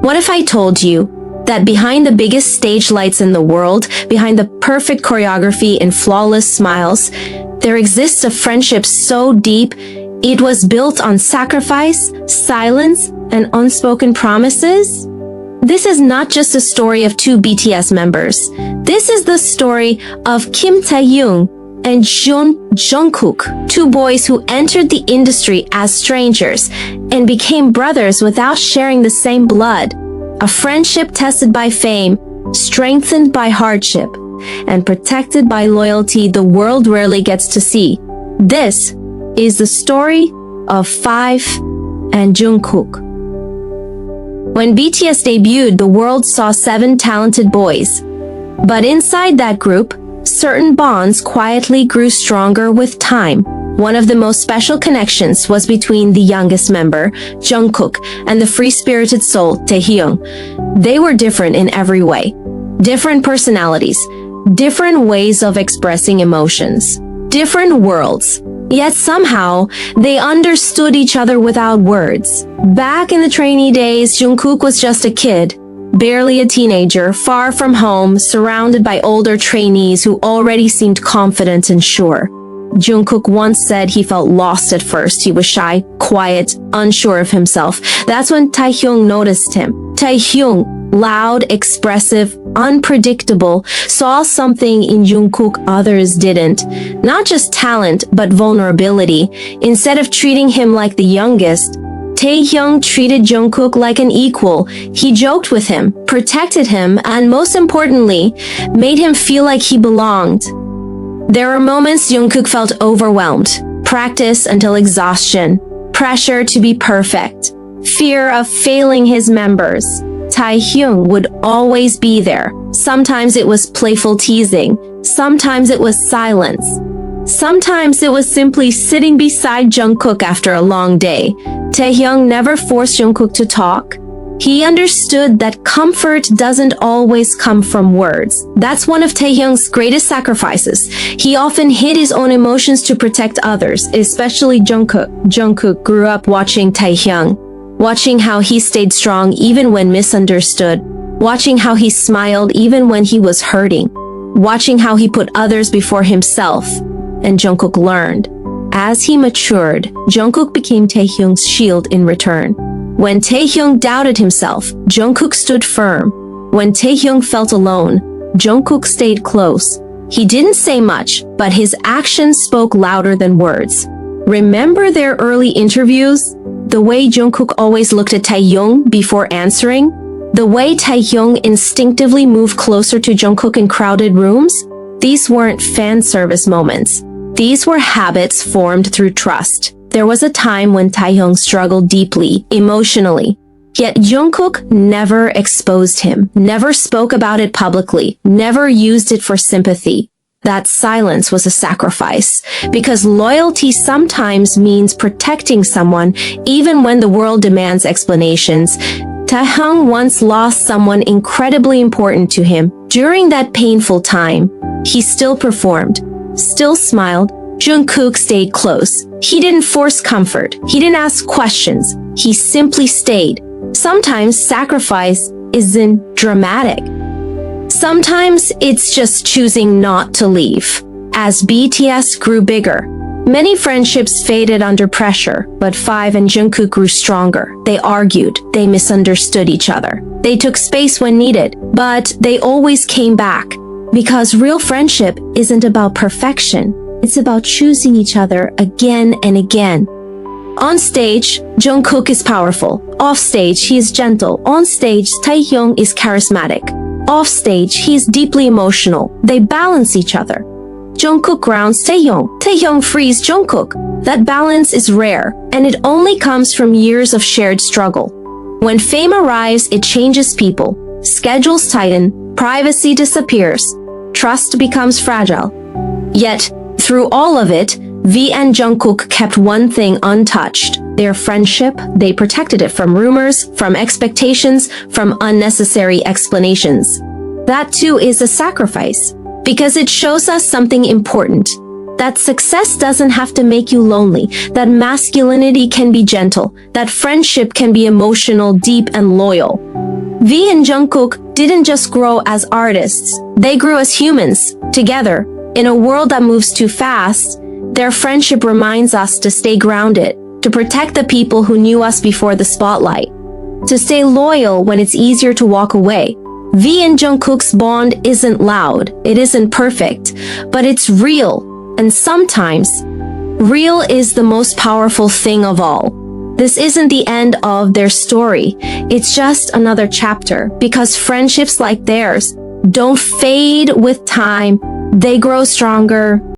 What if I told you that behind the biggest stage lights in the world, behind the perfect choreography and flawless smiles, there exists a friendship so deep, it was built on sacrifice, silence, and unspoken promises? This is not just a story of two BTS members. This is the story of Kim Taehyung and Jungkook, two boys who entered the industry as strangers and became brothers without sharing the same blood. A friendship tested by fame, strengthened by hardship, and protected by loyalty the world rarely gets to see. This is the story of Five and Jungkook. When BTS debuted, the world saw 7 talented boys. But inside that group, certain bonds quietly grew stronger with time. One of the most special connections was between the youngest member, Jungkook, and the free-spirited soul, Taehyung. They were different in every way. Different personalities, different ways of expressing emotions, different worlds. Yet somehow, they understood each other without words. Back in the trainee days, Jungkook was just a kid, barely a teenager, far from home, surrounded by older trainees who already seemed confident and sure. Jungkook once said he felt lost at first. He was shy, quiet, unsure of himself. That's when Taehyung noticed him. Taehyung, loud, expressive, unpredictable, saw something in Jungkook others didn't. Not just talent, but vulnerability. Instead of treating him like the youngest, Taehyung treated Jungkook like an equal. He joked with him, protected him, and most importantly, made him feel like he belonged. There were moments Jungkook felt overwhelmed, practice until exhaustion, pressure to be perfect, fear of failing his members. Taehyung would always be there. Sometimes it was playful teasing, sometimes it was silence. Sometimes it was simply sitting beside Jungkook after a long day. Taehyung never forced Jungkook to talk. He understood that comfort doesn't always come from words. That's one of Taehyung's greatest sacrifices. He often hid his own emotions to protect others, especially Jungkook. Jungkook grew up watching Taehyung, watching how he stayed strong even when misunderstood, watching how he smiled even when he was hurting, watching how he put others before himself. And Jungkook learned. As he matured, Jungkook became Taehyung's shield in return. When Taehyung doubted himself, Jungkook stood firm. When Taehyung felt alone, Jungkook stayed close. He didn't say much, but his actions spoke louder than words. Remember their early interviews? The way Jungkook always looked at Taehyung before answering? The way Taehyung instinctively moved closer to Jungkook in crowded rooms? These weren't fan service moments. These were habits formed through trust. There was a time when Taehyung struggled deeply, emotionally. Yet Jungkook never exposed him, never spoke about it publicly, never used it for sympathy. That silence was a sacrifice, because loyalty sometimes means protecting someone even when the world demands explanations. Taehyung once lost someone incredibly important to him. During that painful time, he still performed, still smiled. Jungkook stayed close. He didn't force comfort. He didn't ask questions. He simply stayed. Sometimes sacrifice isn't dramatic. Sometimes it's just choosing not to leave. As BTS grew bigger, many friendships faded under pressure, but Five and Jungkook grew stronger. They argued, they misunderstood each other. They took space when needed, but they always came back. Because real friendship isn't about perfection. It's about choosing each other again and again. On stage, Jungkook is powerful. Off stage, he is gentle. On stage, Taehyung is charismatic. Off stage, he is deeply emotional. They balance each other. Jungkook grounds Taehyung. Taehyung frees Jungkook. That balance is rare, and it only comes from years of shared struggle. When fame arrives, it changes people. Schedules tighten, privacy disappears, trust becomes fragile. Yet, through all of it, V and Jungkook kept one thing untouched. Their friendship. They protected it from rumors, from expectations, from unnecessary explanations. That too is a sacrifice, because it shows us something important. That success doesn't have to make you lonely, that masculinity can be gentle, that friendship can be emotional, deep, and loyal. V and Jungkook didn't just grow as artists, they grew as humans, together. In a world that moves too fast, their friendship reminds us to stay grounded, to protect the people who knew us before the spotlight, to stay loyal when it's easier to walk away. V and Jungkook's bond isn't loud, it isn't perfect, but it's real, and sometimes, real is the most powerful thing of all. This isn't the end of their story, it's just another chapter, because friendships like theirs don't fade with time, they grow stronger,